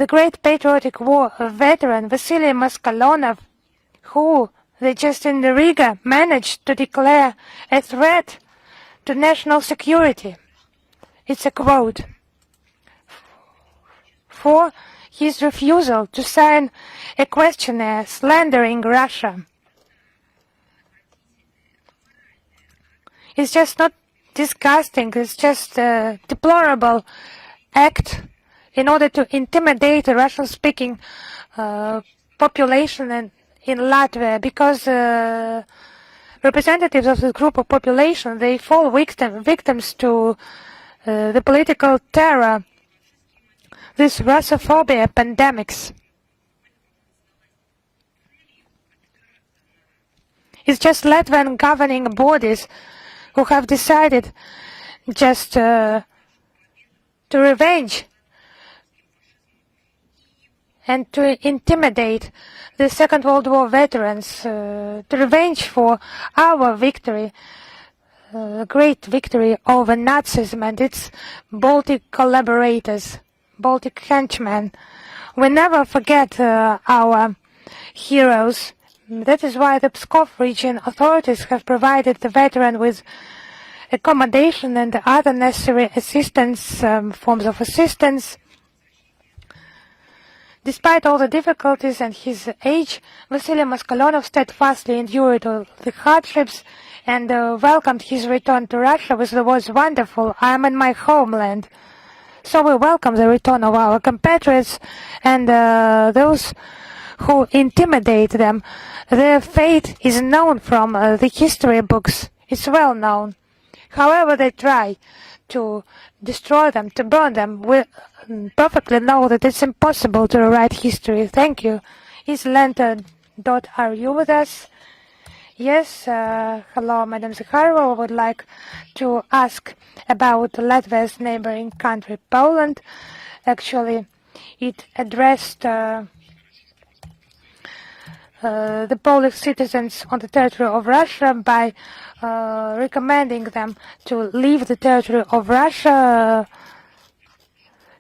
great patriotic war veteran Vasily Maskalonov, who they just in Riga managed to declare a threat to national security. It's a quote. For his refusal to sign a questionnaire slandering Russia. It's just not disgusting, it's just a deplorable act in order to intimidate the Russian-speaking population in Latvia, because representatives of the group of population, they fall victims to the political terror, this Russophobia pandemics. It's just Latvian governing bodies who have decided just to revenge and to intimidate the Second World War veterans, to revenge for our victory, great victory over Nazism and its Baltic collaborators, Baltic henchmen. We never forget our heroes. That is why the Pskov region authorities have provided the veteran with accommodation and other necessary assistance, forms of assistance. Despite all the difficulties and his age, Vasily Maskalonov steadfastly endured all the hardships and welcomed his return to Russia, which was wonderful. I am in my homeland. So we welcome the return of our compatriots and those who intimidate them. Their fate is known from the history books. It's well known. However they try to destroy them, to burn them, we perfectly know that it's impossible to rewrite history. Thank you. Is Lenta.ru with us? Yes, hello, Madam Zakharova. I would like to ask about Latvia's neighboring country, Poland. Actually, it addressed the Polish citizens on the territory of Russia by recommending them to leave the territory of Russia.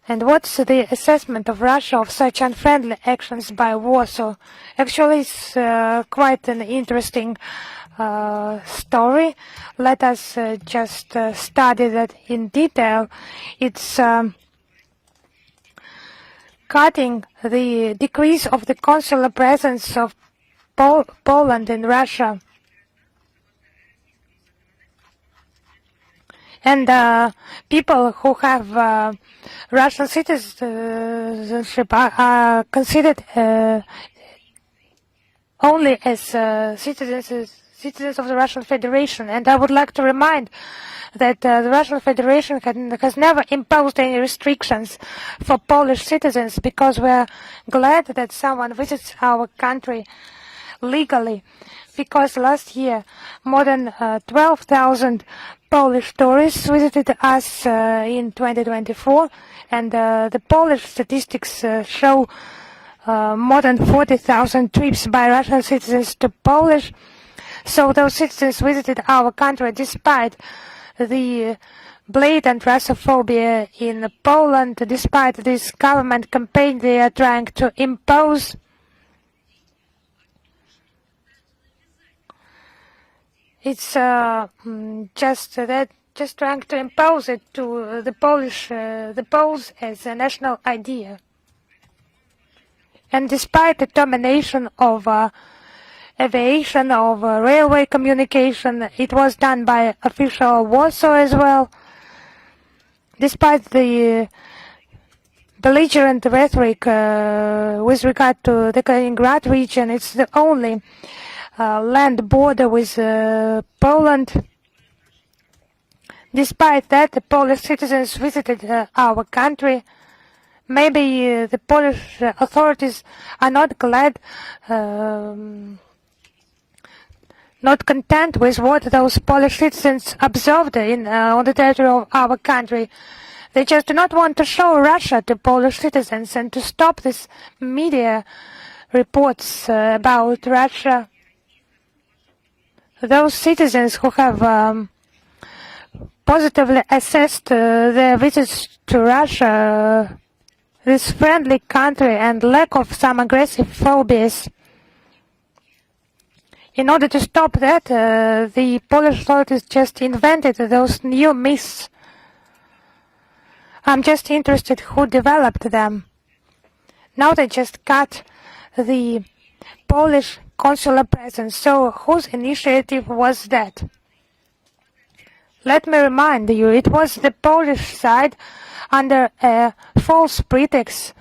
And what's the assessment of Russia of such unfriendly actions by Warsaw? Actually, it's quite an interesting story. Let us just study that in detail. It's cutting the decrease of the consular presence of Poland in Russia. And people who have Russian citizenship are considered only as citizens of the Russian Federation. And I would like to remind that the Russian Federation has never imposed any restrictions for Polish citizens, because we're glad that someone visits our country legally, because last year more than 12,000 Polish tourists visited us in 2024, and the Polish statistics show more than 40,000 trips by Russian citizens to Polish. So those citizens visited our country despite the blatant Russophobia in Poland, despite this government campaign they are trying to impose. It's just trying to impose it to the Poles as a national idea. And despite the termination of aviation, of railway communication, it was done by official Warsaw as well. Despite the belligerent rhetoric with regard to the Kaliningrad region. It's the only land border with Poland. Despite that, the Polish citizens visited our country. Maybe the Polish authorities are not glad, not content with what those Polish citizens observed on the territory of our country. They just do not want to show Russia to Polish citizens and to stop these media reports about Russia. Those citizens who have positively assessed their visits to Russia, this friendly country, and lack of some aggressive phobias. In order to stop that, the Polish authorities just invented those new myths. I'm just interested who developed them. Now they just cut the Polish consular presence. So whose initiative was that? Let me remind you, it was the Polish side under a false pretext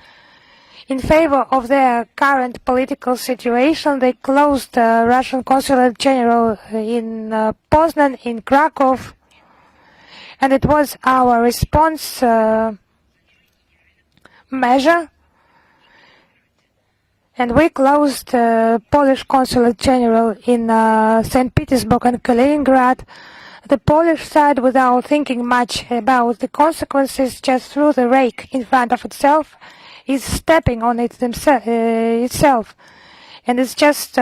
in favor of their current political situation. They closed Russian Consulate General in Poznan, in Krakow, and it was our response measure. And we closed Polish Consulate General in St. Petersburg and Kaliningrad. The Polish side, without thinking much about the consequences, just threw the rake in front of itself, is stepping on it itself, and it's just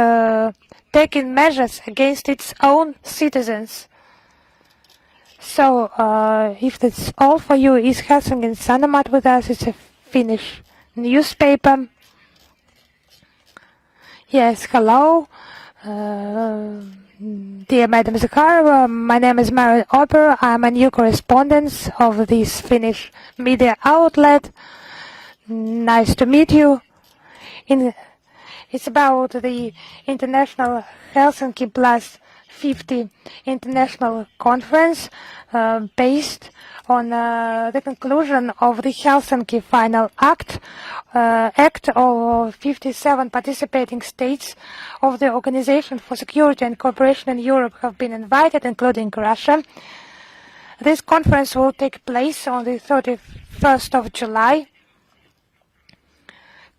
taking measures against its own citizens. So, if that's all for you, is Helsingin Sanomat with us? It's a Finnish newspaper. Yes, hello. Dear Madam Zakharova, my name is Maria Zakharova. I'm a new correspondent of this Finnish media outlet. Nice to meet you. It's about the International Helsinki Plus 50 International Conference based on the conclusion of the Helsinki Final Act of 57 participating states of the Organization for Security and Cooperation in Europe have been invited, including Russia. This conference will take place on the 31st of July.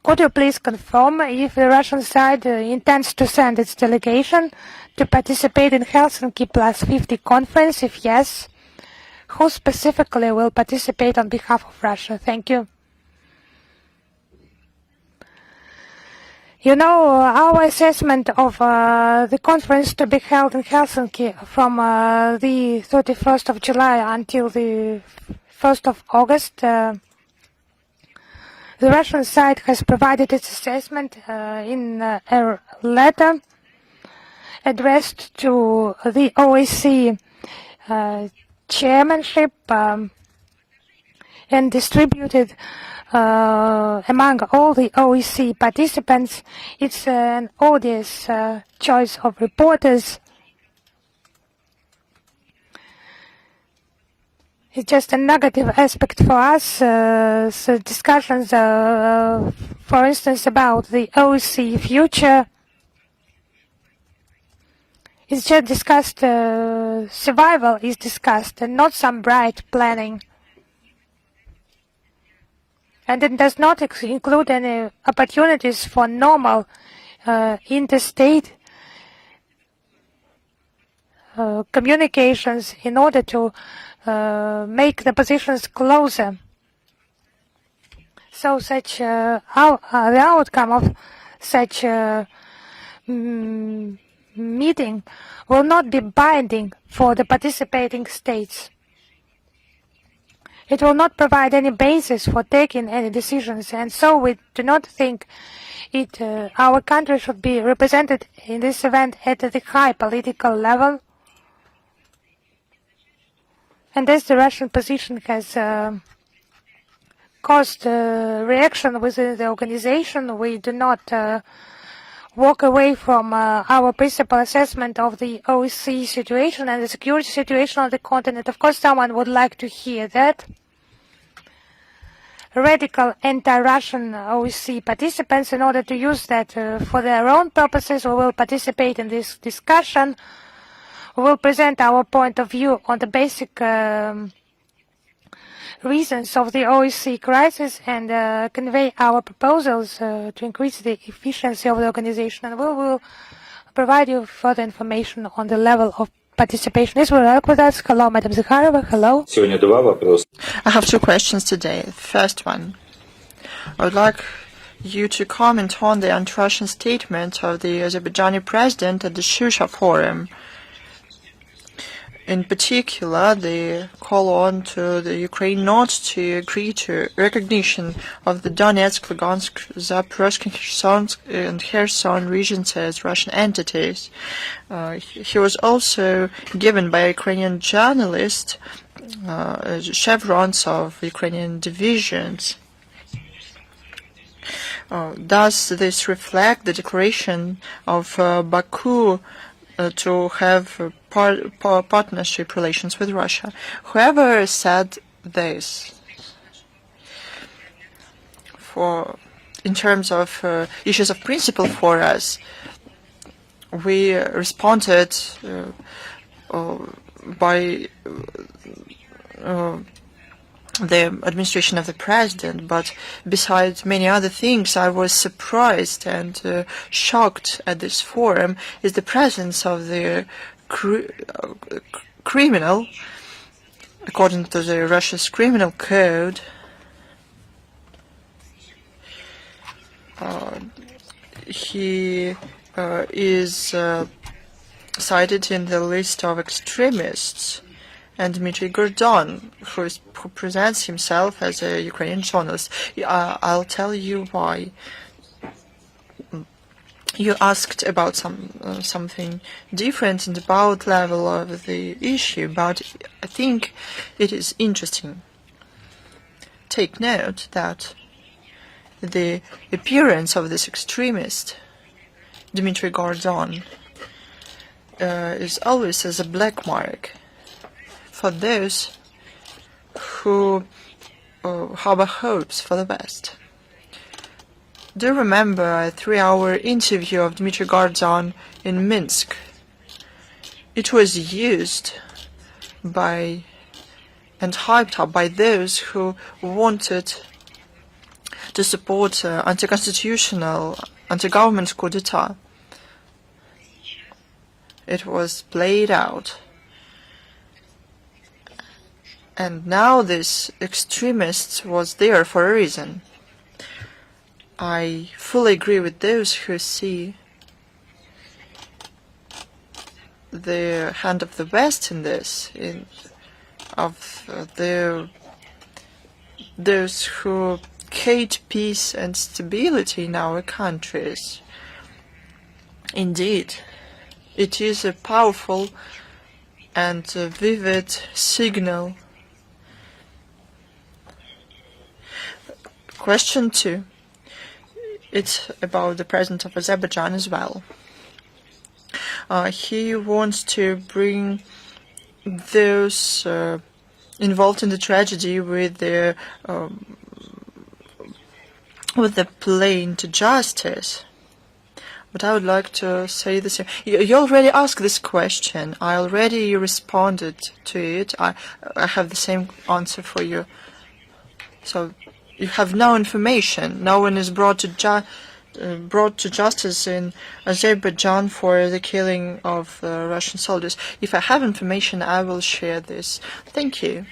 Could you please confirm if the Russian side intends to send its delegation to participate in Helsinki Plus 50 conference? If yes, who specifically will participate on behalf of Russia? Thank you. You know, our assessment of the conference to be held in Helsinki from the 31st of July until the 1st of August, the Russian side has provided its assessment in a letter addressed to the OSCE chairmanship and distributed among all the OSCE participants. It's an odious choice of reporters. It's just a negative aspect for us. So discussions, for instance, about the OSCE future. It's just discussed, survival is discussed, and not some bright planning. And it does not include any opportunities for normal interstate communications in order to make the positions closer. So such the outcome of such meeting will not be binding for the participating states. It will not provide any basis for taking any decisions, and so we do not think our country should be represented in this event at the high political level. And as the Russian position has caused reaction within the organization, we do not walk away from our principal assessment of the OSCE situation and the security situation on the continent. Of course, someone would like to hear that. radical anti-Russian OSCE participants in order to use that for their own purposes. We will participate in this discussion. We will present our point of view on the basic reasons of the OSCE crisis and convey our proposals to increase the efficiency of the organization. And we will provide you further information on the level of participation. This will work with us. Hello, Madam Zakharova. Hello. I have two questions today. The first one, I would like you to comment on the anti-Russian statement of the Azerbaijani president at the Shusha Forum. In particular, the call on to the Ukraine not to agree to recognition of the Donetsk, Lugansk, Zaporozhye, and Kherson regions as Russian entities. He was also given by a Ukrainian journalist chevrons of Ukrainian divisions. Does this reflect the declaration of Baku to have partnership relations with Russia? Whoever said this, in terms of issues of principle for us, we responded by the administration of the president, but besides many other things, I was surprised and shocked at this forum is the presence of the criminal, according to the Russia's criminal code. He is cited in the list of extremists, and Dmitry Gordon, who presents himself as a Ukrainian journalist. I'll tell you why. You asked about something different and about level of the issue, but I think it is interesting. Take note that the appearance of this extremist, Dmitry Gordon, is always as a black mark for those who harbor hopes for the West. Do you remember a 3-hour interview of Dmitry Gordon in Minsk? It was used by and hyped up by those who wanted to support anti-constitutional, anti-government coup d'etat. It was played out. And now this extremist was there for a reason. I fully agree with those who see the hand of the West in this, those who hate peace and stability in our countries. Indeed, it is a powerful and vivid signal. Question 2. It's about the president of Azerbaijan as well. He wants to bring those involved in the tragedy with the plane to justice. But I would like to say the same. You already asked this question. I already responded to it. I have the same answer for you. So you have no information. No one is brought to justice in Azerbaijan for the killing of Russian soldiers. If I have information, I will share this. Thank you.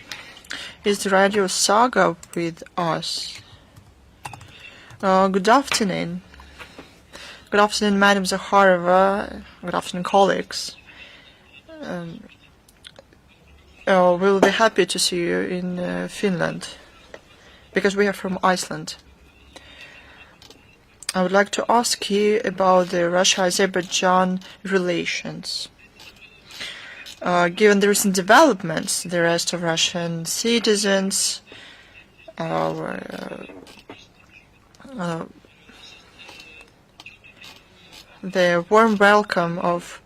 Is the Radio Saga with us? Good afternoon. Good afternoon, Madam Zakharova. Good afternoon, colleagues. We'll be happy to see you in Finland, because we are from Iceland. I would like to ask you about the Russia-Azerbaijan relations. Given the recent developments, the arrest of Russian citizens, the warm welcome of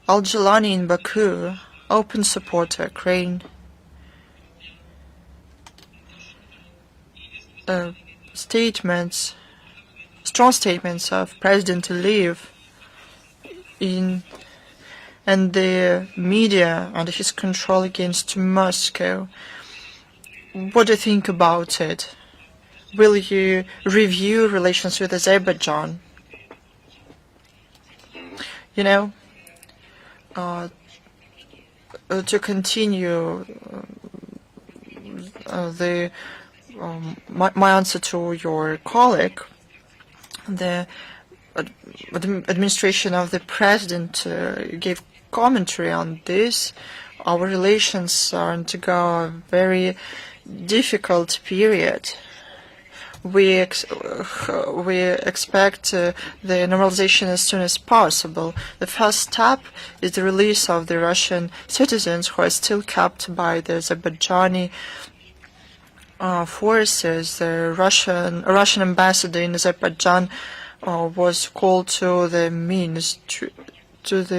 Al-Jilani in Baku, open support to Ukraine, statements, strong statements of President Aliyev and the media under his control against Moscow. What do you think about it? Will you review relations with Azerbaijan? You know, to continue my answer to your colleague, the administration of the president gave commentary on this. Our relations are undergo a very difficult period. We expect the normalization as soon as possible. The first step is the release of the Russian citizens who are still kept by the Azerbaijani forces. The Russian ambassador in Azerbaijan was called to the ministry. The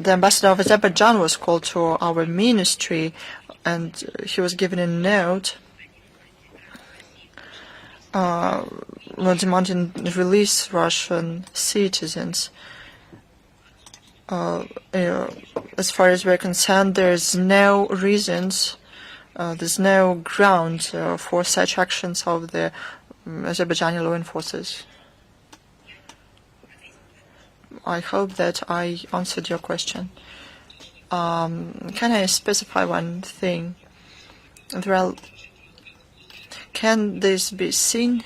ambassador of Azerbaijan was called to our ministry, and he was given a note demanding release Russian citizens. As far as we're concerned, there's no reasons, there's no ground for such actions of the Azerbaijani law enforcers. I hope that I answered your question. Can I specify one thing? Well, can this be seen?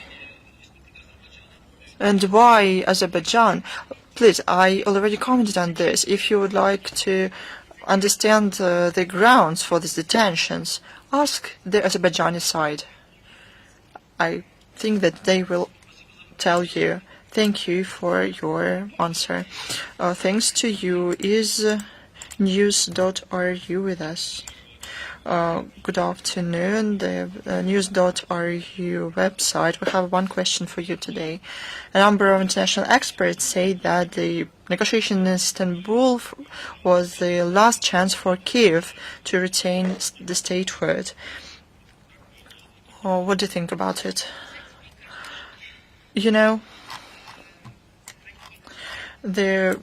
And why Azerbaijan? Please, I already commented on this. If you would like to understand the grounds for these detentions, ask the Azerbaijani side. I think that they will tell you. Thank you for your answer. Thanks to you. Is news.ru with us? Good afternoon. The news.ru website. We have one question for you today. A number of international experts say that the negotiation in Istanbul was the last chance for Kiev to retain the statehood. What do you think about it? You know, the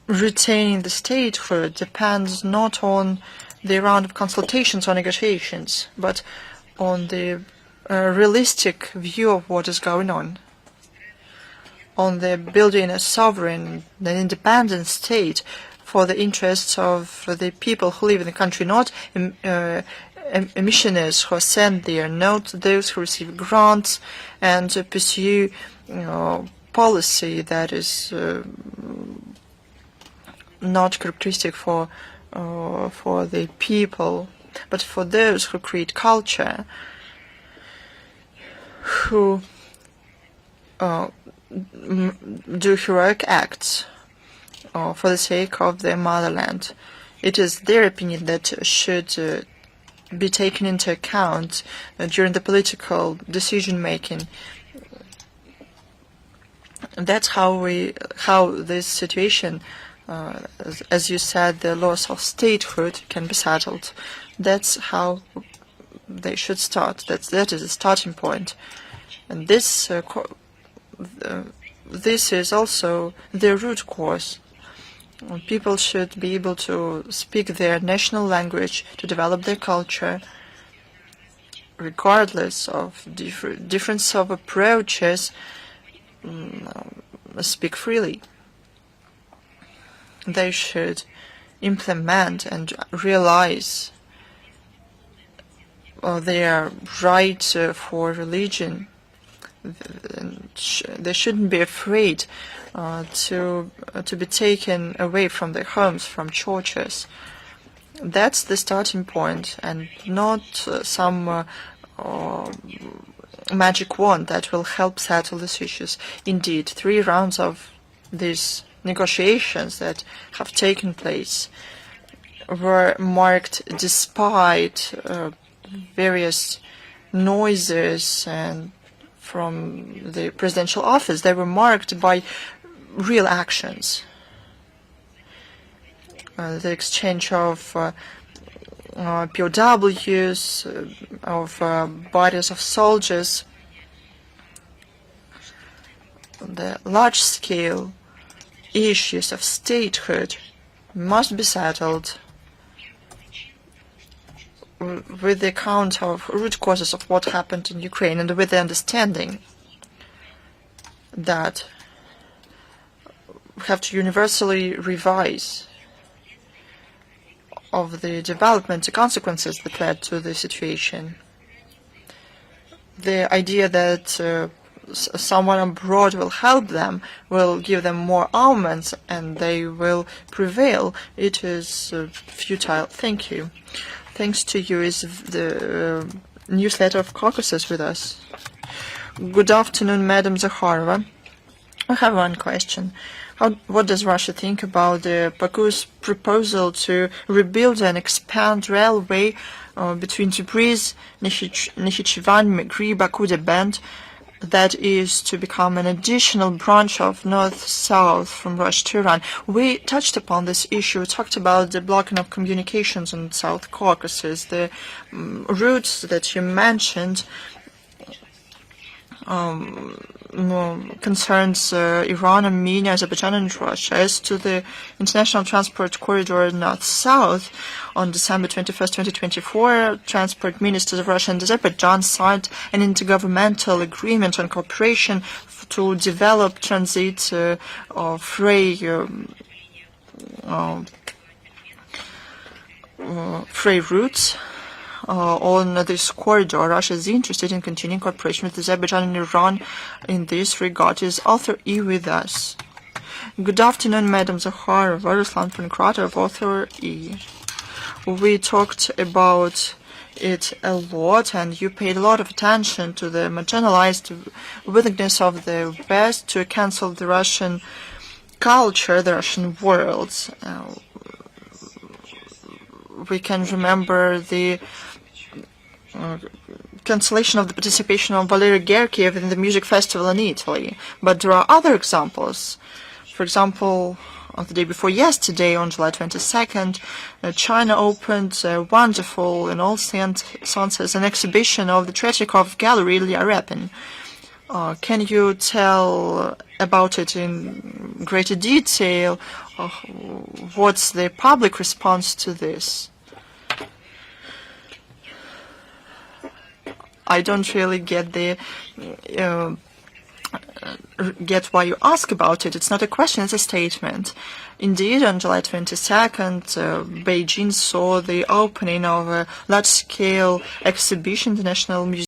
retaining the statehood depends not on the round of consultations or negotiations, but on the realistic view of what is going on the building a sovereign and independent state for the interests of the people who live in the country, not missionaries who are sent there, not those who receive grants and pursue policy that is not characteristic for the people, but for those who create culture, who do heroic acts for the sake of their motherland. It is their opinion that should be taken into account during the political decision-making. That's how this situation, as you said, the loss of statehood can be settled. That's how they should start. That is a starting point, and this is also the root cause. People should be able to speak their national language, to develop their culture, regardless of difference of approaches. Speak freely. They should implement and realize their right for religion. They shouldn't be afraid to be taken away from their homes, from churches. That's the starting point, and not some magic wand that will help settle these issues. Indeed, 3 rounds of these negotiations that have taken place were marked, despite various noises and from the presidential office, they were marked by real actions. The exchange of POWs, of bodies of soldiers. The large-scale issues of statehood must be settled with the account of root causes of what happened in Ukraine and with the understanding that we have to universally revise of the development, the consequences that led to the situation. The idea that someone abroad will help them, will give them more armaments, and they will prevail, it is futile. Thank you. Thanks to you is the newsletter of Caucasus with us. Good afternoon, Madam Zakharova. I have one question. What does Russia think about Baku's proposal to rebuild and expand railway between Tabriz, Nakhichevan, Megri, Baku, Band, that is to become an additional branch of north-south from Russia to Iran? We touched upon this issue. We talked about the blocking of communications in South Caucasus, the routes that you mentioned. Concerns Iran, Armenia-Azerbaijan, and Russia. As to the international transport corridor north-south, on December 21st, 2024, transport ministers of Russia and Azerbaijan signed an intergovernmental agreement on cooperation to develop transit freight routes. On this corridor. Russia is interested in continuing cooperation with Azerbaijan and Iran in this regard. Is Author E with us? Good afternoon, Madam Zakharova. Ruslan Pankratov, Author E. We talked about it a lot, and you paid a lot of attention to the marginalized willingness of the West to cancel the Russian culture, the Russian world. We can remember the cancellation of the participation of Valery Gergiev in the music festival in Italy. But there are other examples. For example, on the day before yesterday, on July 22nd, China opened a wonderful, in all senses, an exhibition of the Tretyakov Gallery, Ilya Repin. Can you tell about it in greater detail? What's the public response to this? I don't really get why you ask about it. It's not a question, it's a statement. Indeed, on July 22nd, Beijing saw the opening of a large-scale exhibition, the National Museum